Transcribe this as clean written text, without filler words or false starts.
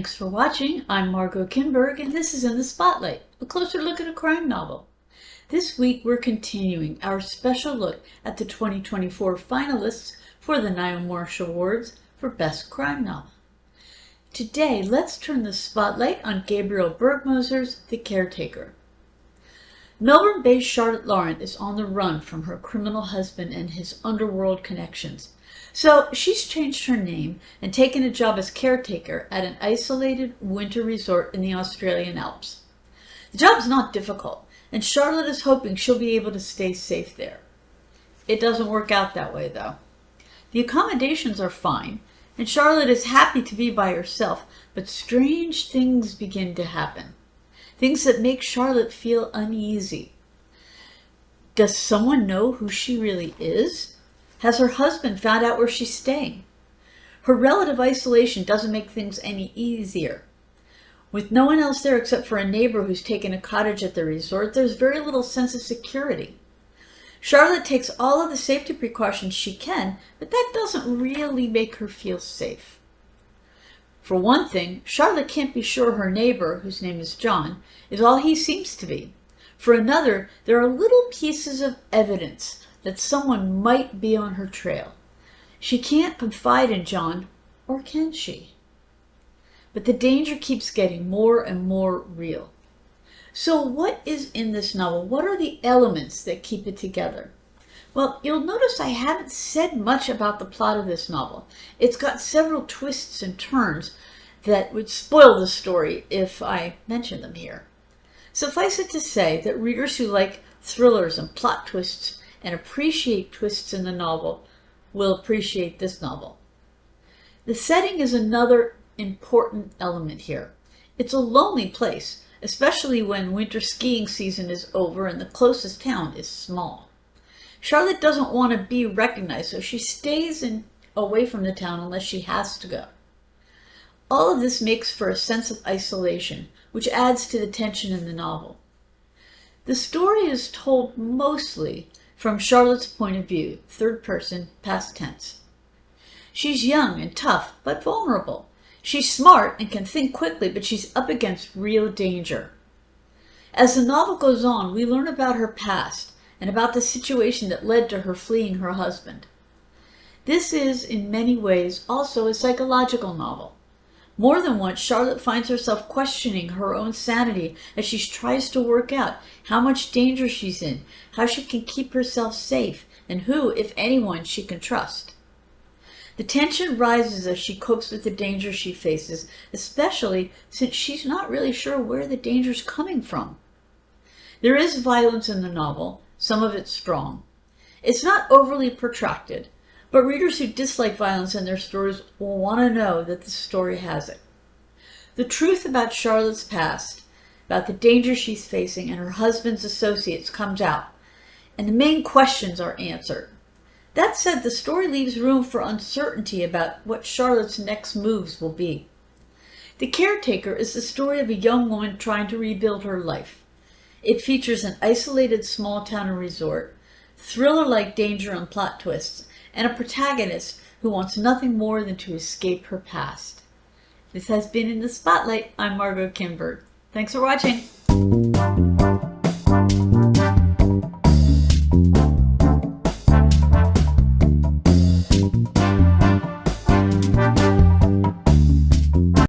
Thanks for watching. I'm Margot Kinberg, and this is In the Spotlight, a closer look at a crime novel. This week, we're continuing our special look at the 2024 finalists for the Niall Marshall Awards for Best Crime Novel. Today, let's turn the spotlight on Gabriel Bergmoser's The Caretaker. Melbourne-based Charlotte Laurent is on the run from her criminal husband and his underworld connections. So she's changed her name and taken a job as caretaker at an isolated winter resort in the Australian Alps. The job's not difficult, and Charlotte is hoping she'll be able to stay safe there. It doesn't work out that way, though. The accommodations are fine, and Charlotte is happy to be by herself, but strange things begin to happen. Things that make Charlotte feel uneasy. Does someone know who she really is? Has her husband found out where she's staying? Her relative isolation doesn't make things any easier. With no one else there except for a neighbor who's taken a cottage at the resort, there's very little sense of security. Charlotte takes all of the safety precautions she can, but that doesn't really make her feel safe. For one thing, Charlotte can't be sure her neighbor, whose name is John, is all he seems to be. For another, there are little pieces of evidence that someone might be on her trail. She can't confide in John, or can she? But the danger keeps getting more and more real. So what is in this novel? What are the elements that keep it together? Well, you'll notice I haven't said much about the plot of this novel. It's got several twists and turns that would spoil the story if I mention them here. Suffice it to say that readers who like thrillers and plot twists and appreciate twists in the novel will appreciate this novel. The setting is another important element here. It's a lonely place, especially when winter skiing season is over and the closest town is small. Charlotte doesn't want to be recognized, so she stays away from the town unless she has to go. All of this makes for a sense of isolation, which adds to the tension in the novel. The story is told mostly from Charlotte's point of view, third person, past tense. She's young and tough, but vulnerable. She's smart and can think quickly, but she's up against real danger. As the novel goes on, we learn about her past and about the situation that led to her fleeing her husband. This is, in many ways, also a psychological novel. More than once, Charlotte finds herself questioning her own sanity as she tries to work out how much danger she's in, how she can keep herself safe, and who, if anyone, she can trust. The tension rises as she copes with the danger she faces, especially since she's not really sure where the danger's coming from. There is violence in the novel, some of it strong. It's not overly protracted, but readers who dislike violence in their stories will want to know that the story has it. The truth about Charlotte's past, about the danger she's facing and her husband's associates comes out, and the main questions are answered. That said, the story leaves room for uncertainty about what Charlotte's next moves will be. The Caretaker is the story of a young woman trying to rebuild her life. It features an isolated small town and resort, thriller-like danger and plot twists, and a protagonist who wants nothing more than to escape her past. This has been In the Spotlight. I'm Margot Kinberg. Thanks for watching.